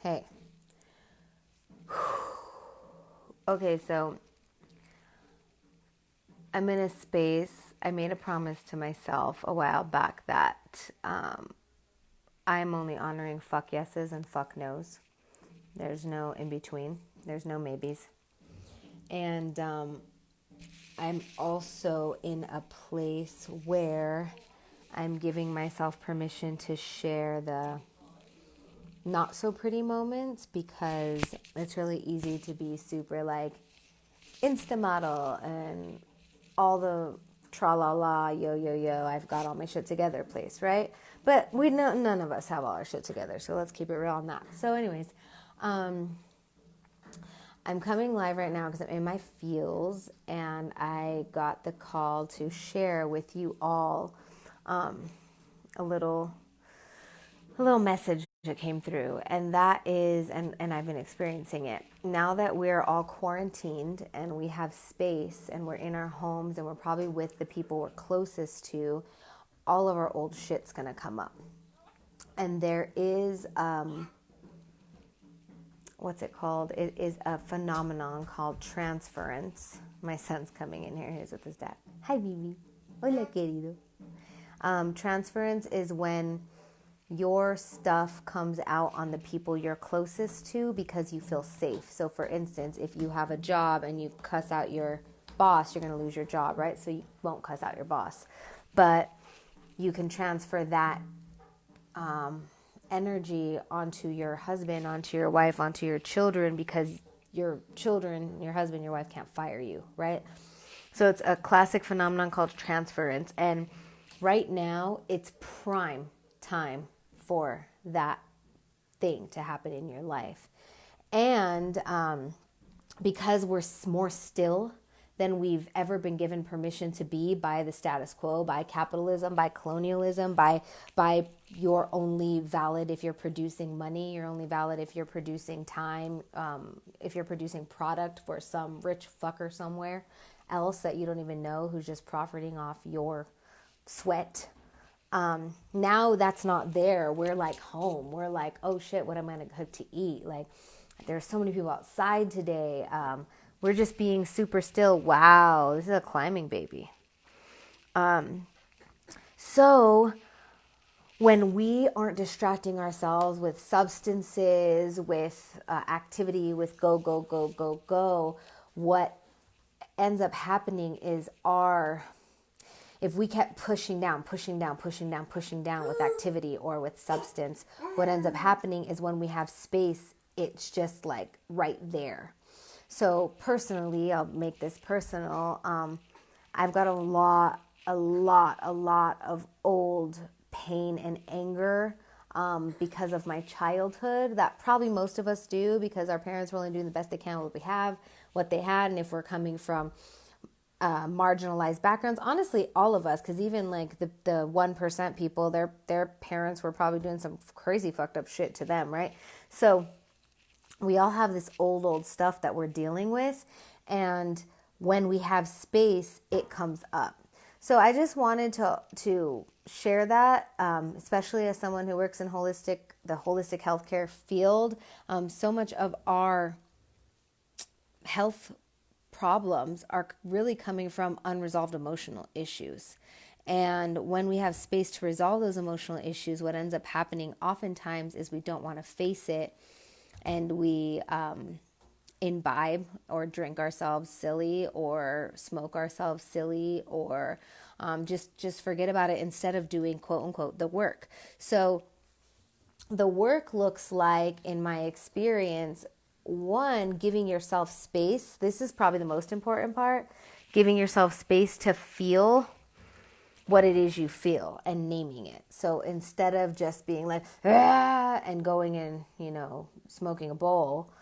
Hey. Okay, so I'm in a space. I made a promise to myself a while back that I'm only honoring fuck yeses and fuck nos. There's no in between, there's no maybes. And I'm also in a place where I'm giving myself permission to share the not so pretty moments because it's really easy to be super like Insta model and all the tra la la, yo yo yo, I've got all my shit together place, right? But we know none of us have all our shit together, so let's keep it real on that. So, anyways, um, I'm coming live right now because I'm in my feels, and I got the call to share with you all um, a little message that came through, and that is, and I've been experiencing it now that we're all quarantined and we have space and we're in our homes and we're probably with the people we're closest to. All of our old shit's gonna come up, and there is what's it called? It is a phenomenon called transference. My son's coming in here. He's with his dad. Hi, Bibi. Hola, querido. Transference is when your stuff comes out on the people you're closest to because you feel safe. So, for instance, if you have a job and you cuss out your boss, you're going to lose your job, right? So you won't cuss out your boss. But you can transfer that energy onto your husband, onto your wife, onto your children, because your children, your husband, your wife can't fire you, right? So it's a classic phenomenon called transference. And right now, it's prime time for that thing to happen in your life. And because we're more still than we've ever been given permission to be by the status quo, by capitalism, by colonialism, by you're only valid if you're producing money, you're only valid if you're producing time, if you're producing product for some rich fucker somewhere else that you don't even know who's just profiting off your sweat. Now that's not there. We're like home. We're like, oh shit, what am I gonna cook to eat? Like, there's so many people outside today. We're just being super still. Wow, this is a climbing baby. So when we aren't distracting ourselves with substances, with activity, with go, go, go, go, go, what ends up happening is if we kept pushing down, pushing down, pushing down, pushing down with activity or with substance, what ends up happening is when we have space, it's just like right there. So personally, I'll make this personal. I've got a lot of old pain and anger because of my childhood that probably most of us do because our parents were only doing the best they can with what we have, what they had, and if we're coming from marginalized backgrounds, honestly, all of us, because even like the 1% people, their parents were probably doing some crazy fucked up shit to them, right? So we all have this old stuff that we're dealing with, and when we have space, it comes up. So I just wanted to share that, especially as someone who works in the holistic healthcare field. So much of our health problems are really coming from unresolved emotional issues. And when we have space to resolve those emotional issues, what ends up happening oftentimes is we don't want to face it, and we imbibe or drink ourselves silly or smoke ourselves silly or just forget about it instead of doing quote unquote the work. So the work looks like, in my experience, one, giving yourself space. This is probably the most important part. Giving yourself space to feel what it is you feel and naming it. So instead of just being like, ah, and going and, smoking a bowl,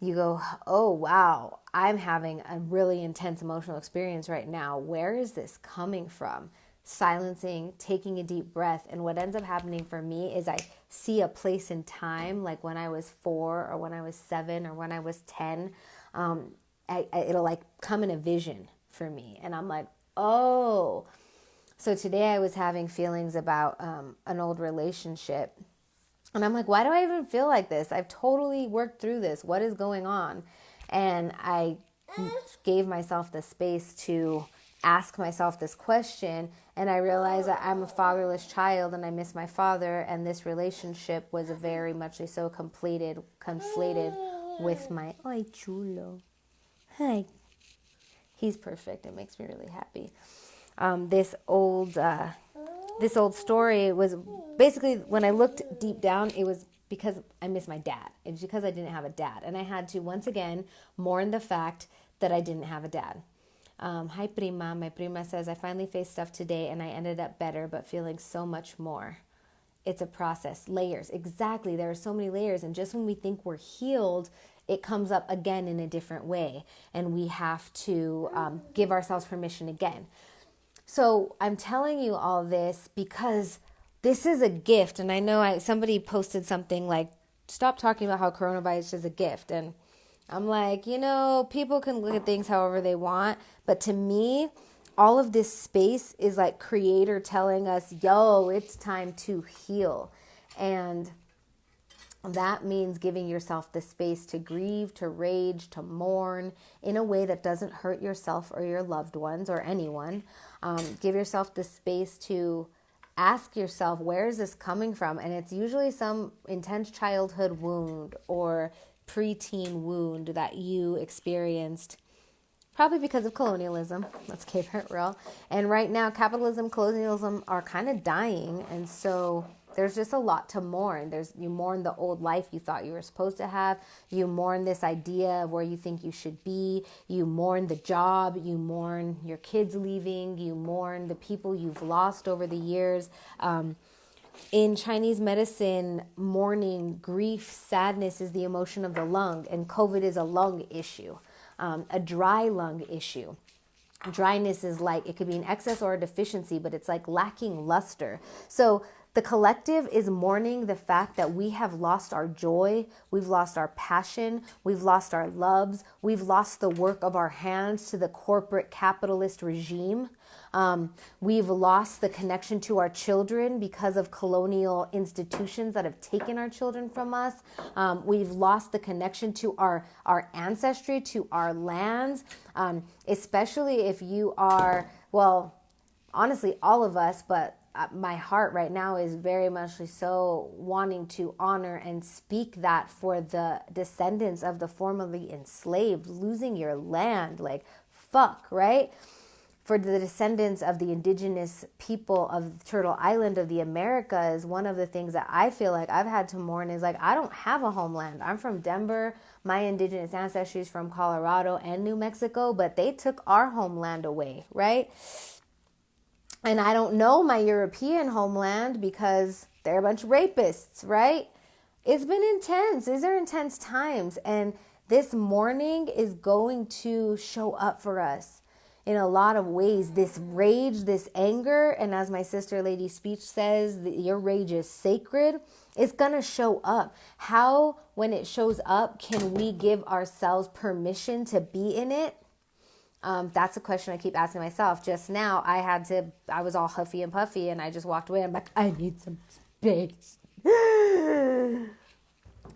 you go, oh, wow, I'm having a really intense emotional experience right now. Where is this coming from? Silencing, taking a deep breath. And what ends up happening for me is I see a place in time, like when I was 4 or when I was 7 or when I was 10. It'll like come in a vision for me. And I'm like, oh. So today I was having feelings about an old relationship. And I'm like, why do I even feel like this? I've totally worked through this. What is going on? And I gave myself the space to ask myself this question. And I realized that I'm a fatherless child and I miss my father. And this relationship was very much so conflated with my, ay chulo. Hi. He's perfect. It makes me really happy. This old story was basically, when I looked deep down, it was because I miss my dad. It's because I didn't have a dad. And I had to, once again, mourn the fact that I didn't have a dad. Hi, prima. My prima says, I finally faced stuff today and I ended up better, but feeling so much more. It's a process. Layers. Exactly. There are so many layers. And just when we think we're healed, it comes up again in a different way. And we have to give ourselves permission again. So I'm telling you all this because this is a gift. And I know somebody posted something like, stop talking about how coronavirus is a gift. And I'm like, people can look at things however they want. But to me, all of this space is like Creator telling us, yo, it's time to heal. And that means giving yourself the space to grieve, to rage, to mourn in a way that doesn't hurt yourself or your loved ones or anyone. Give yourself the space to ask yourself, where is this coming from? And it's usually some intense childhood wound or preteen wound that you experienced, probably because of colonialism. Let's keep it real. And right now, capitalism, colonialism are kind of dying. And so there's just a lot to mourn. You mourn the old life you thought you were supposed to have. You mourn this idea of where you think you should be. You mourn the job. You mourn your kids leaving. You mourn the people you've lost over the years. In Chinese medicine, mourning, grief, sadness is the emotion of the lung, and COVID is a lung issue, a dry lung issue. Dryness is like, it could be an excess or a deficiency, but it's like lacking luster. So the collective is mourning the fact that we have lost our joy, we've lost our passion, we've lost our loves, we've lost the work of our hands to the corporate capitalist regime. We've lost the connection to our children because of colonial institutions that have taken our children from us. We've lost the connection to our ancestry, to our lands, especially if you are, well, honestly, all of us, but my heart right now is very much so wanting to honor and speak that for the descendants of the formerly enslaved, losing your land, like, fuck, right? For the descendants of the indigenous people of Turtle Island of the Americas, one of the things that I feel like I've had to mourn is like, I don't have a homeland. I'm from Denver. My indigenous ancestry is from Colorado and New Mexico, but they took our homeland away, right? And I don't know my European homeland because they're a bunch of rapists, right? It's been intense. These are intense times. And this mourning is going to show up for us in a lot of ways. This rage, this anger, and as my sister Lady Speech says, your rage is sacred. It's going to show up. How, when it shows up, can we give ourselves permission to be in it? That's a question I keep asking myself. Just now, I was all huffy and puffy, and I just walked away. I'm like, I need some space.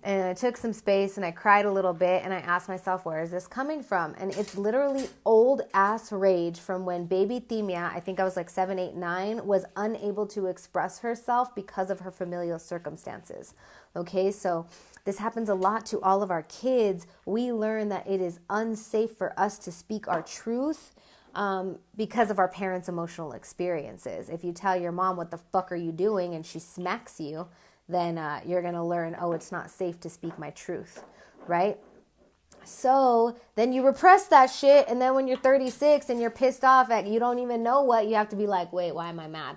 And I took some space, and I cried a little bit, and I asked myself, where is this coming from? And it's literally old-ass rage from when baby Themia, I think I was like 7, 8, 9, was unable to express herself because of her familial circumstances. Okay, so this happens a lot to all of our kids. We learn that it is unsafe for us to speak our truth because of our parents' emotional experiences. If you tell your mom, what the fuck are you doing, and she smacks you, then you're going to learn, oh, it's not safe to speak my truth, right? So then you repress that shit, and then when you're 36 and you're pissed off at you don't even know what, you have to be like, wait, why am I mad?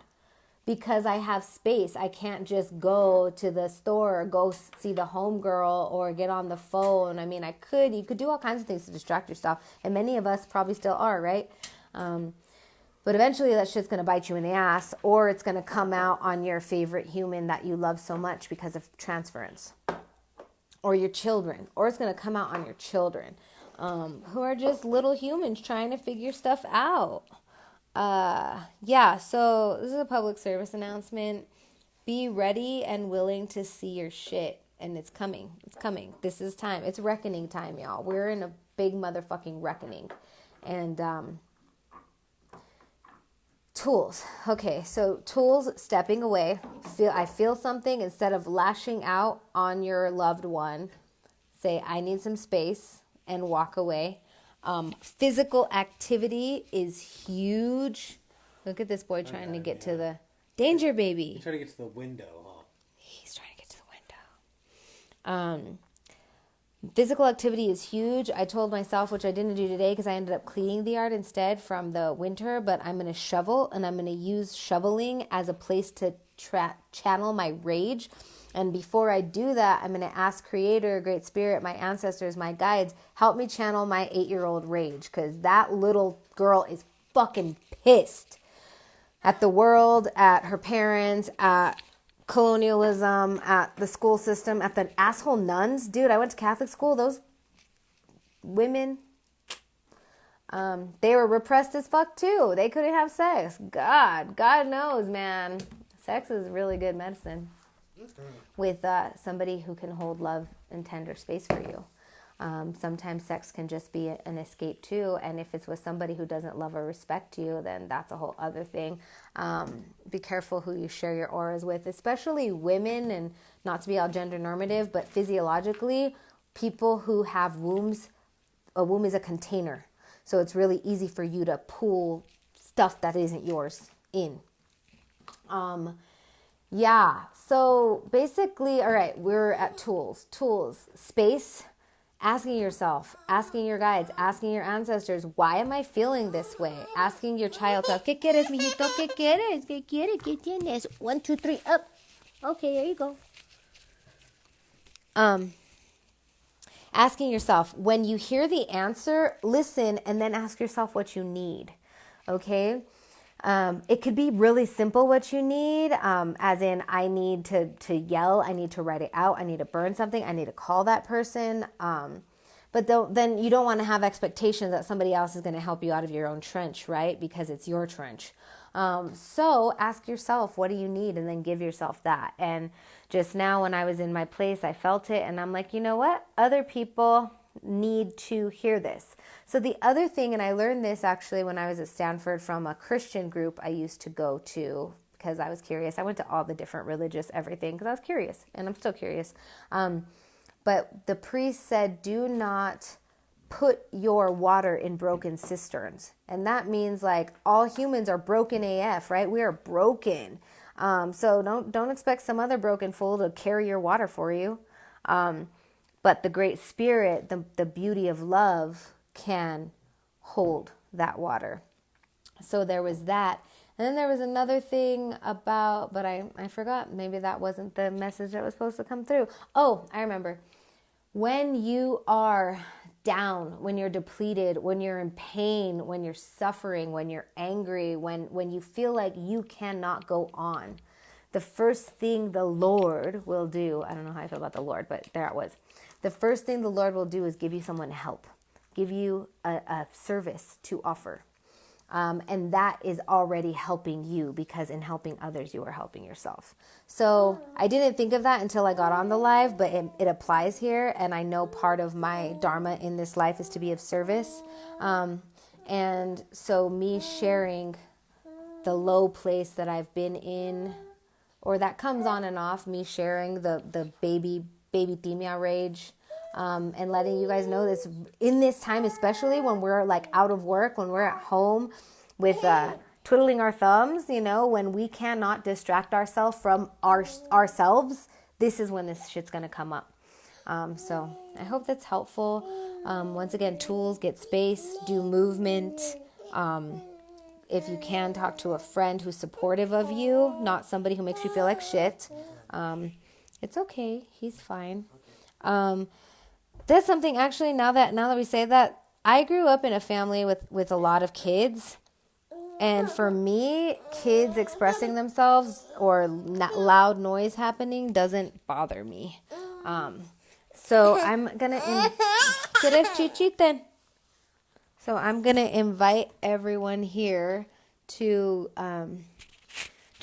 Because I have space. I can't just go to the store or go see the homegirl or get on the phone. I mean, you could do all kinds of things to distract yourself. And many of us probably still are, right? But eventually that shit's going to bite you in the ass, or it's going to come out on your favorite human that you love so much because of transference, or your children, or it's going to come out on your children who are just little humans trying to figure stuff out. So this is a public service announcement. Be ready and willing to see your shit. And it's coming. It's coming. This is time. It's reckoning time, y'all. We're in a big motherfucking reckoning. And tools. Okay, so tools, stepping away. I feel something. Instead of lashing out on your loved one, say, I need some space, and walk away. Physical activity is huge. Look at this boy trying to get to the danger, baby. He's trying to get to the window, huh? He's trying to get to the window. Physical activity is huge. I told myself, which I didn't do today because I ended up cleaning the yard instead from the winter, but I'm going to shovel, and I'm going to use shoveling as a place to channel my rage. And before I do that, I'm going to ask Creator, Great Spirit, my ancestors, my guides, help me channel my 8-year-old rage, because that little girl is fucking pissed at the world, at her parents, at colonialism, at the school system, at the asshole nuns. Dude, I went to Catholic school. Those women, they were repressed as fuck too. They couldn't have sex. God knows, man. Sex is really good medicine with somebody who can hold love and tender space for you. Sometimes sex can just be an escape too, and if it's with somebody who doesn't love or respect you, then that's a whole other thing. Be careful who you share your auras with, especially women, and not to be all gender normative, but physiologically, people who have wombs, a womb is a container, so it's really easy for you to pull stuff that isn't yours in. Yeah, so basically, all right, we're at tools, space. Asking yourself, asking your guides, asking your ancestors, why am I feeling this way? Asking your child self, ¿qué quieres, mijito? ¿Qué quieres? ¿Qué quieres? ¿Qué tienes? 1, 2, 3, up. Okay, there you go. Asking yourself, when you hear the answer, listen and then ask yourself what you need. Okay? It could be really simple what you need, as in I need to yell, I need to write it out, I need to burn something, I need to call that person. But then you don't want to have expectations that somebody else is going to help you out of your own trench, right? Because it's your trench. So ask yourself, what do you need? And then give yourself that. And just now when I was in my place, I felt it, and I'm like, you know what? Other people need to hear this. So the other thing, and I learned this actually when I was at Stanford from a Christian group I used to go to because I was curious. I went to all the different religious everything because I was curious, and I'm still curious. But the priest said, do not put your water in broken cisterns. And that means like all humans are broken AF, right? We are broken. So don't expect some other broken fool to carry your water for you. But the Great Spirit, the beauty of love, can hold that water. So there was that. And then there was another thing about, but I forgot. Maybe that wasn't the message that was supposed to come through. Oh, I remember. When you are down, when you're depleted, when you're in pain, when you're suffering, when you're angry, when you feel like you cannot go on, the first thing the Lord will do, I don't know how I feel about the Lord, but there it was. The first thing the Lord will do is give you someone to help, give you a service to offer. And that is already helping you, because in helping others, you are helping yourself. So I didn't think of that until I got on the live, but it applies here. And I know part of my dharma in this life is to be of service. And so me sharing the low place that I've been in, or that comes on and off, me sharing the baby themia rage, and letting you guys know this in this time, especially when we're like out of work, when we're at home with twiddling our thumbs, you know, when we cannot distract ourselves from ourselves, this is when this shit's gonna come up. So I hope that's helpful. Once again, tools, get space, do movement. If you can, talk to a friend who's supportive of you, not somebody who makes you feel like shit. It's okay. He's fine. That's something actually, now that we say that, I grew up in a family with a lot of kids. And for me, kids expressing themselves or loud noise happening doesn't bother me. So I'm going to invite everyone here to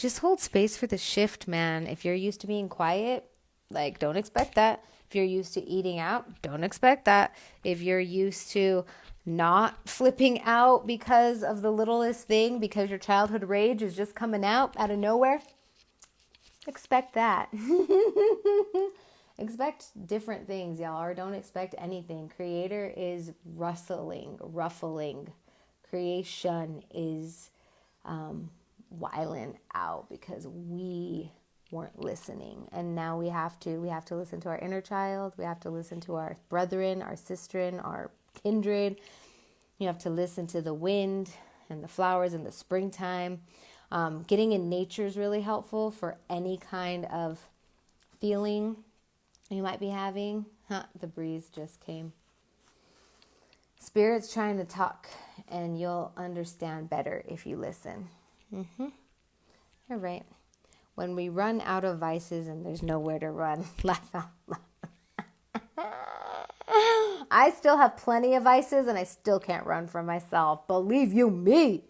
just hold space for the shift, man. If you're used to being quiet, like, don't expect that. If you're used to eating out, don't expect that. If you're used to not flipping out because of the littlest thing, because your childhood rage is just coming out of nowhere, expect that. Expect different things, y'all, or don't expect anything. Creator is ruffling. Creation is wiling out because we weren't listening, and now we have to listen to our inner child. We have to listen to our brethren, our sisterin, our kindred. You have to listen to the wind and the flowers in the springtime. Getting in nature is really helpful for any kind of feeling you might be having. The breeze just came. Spirit's trying to talk, and you'll understand better if you listen. All right. When we run out of vices and there's nowhere to run, laugh out loud. I still have plenty of vices, and I still can't run from myself. Believe you me.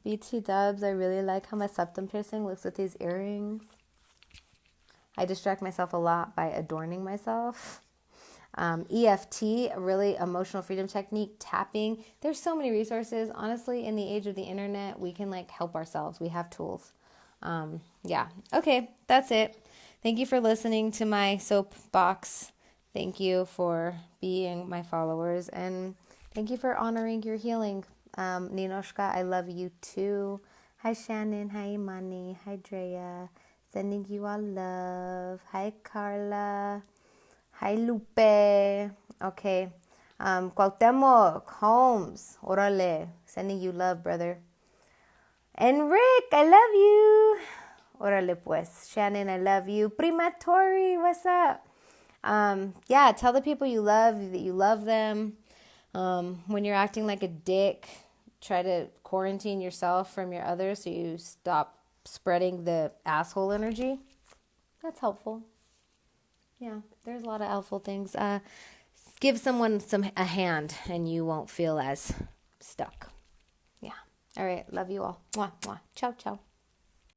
BT dubs, I really like how my septum piercing looks with these earrings. I distract myself a lot by adorning myself. EFT, really emotional freedom technique, tapping. There's so many resources. Honestly, in the age of the internet, we can help ourselves. We have tools. Yeah. Okay, that's it. Thank you for listening to my soapbox. Thank you for being my followers, and thank you for honoring your healing. Ninoshka, I love you too. Hi Shannon, hi Imani, hi Drea. Sending you all love. Hi Carla. Hi Lupe. Okay. Cuauhtemoc, Holmes, orale. Sending you love, brother. And Rick, I love you. Orale pues. Shannon, I love you. Prima Tori, what's up? Yeah, tell the people you love that you love them. When you're acting like a dick, try to quarantine yourself from your others so you stop spreading the asshole energy. That's helpful. Yeah, there's a lot of helpful things. Give someone a hand and you won't feel as stuck. Yeah. All right. Love you all. Mwah, mwah. Ciao, ciao.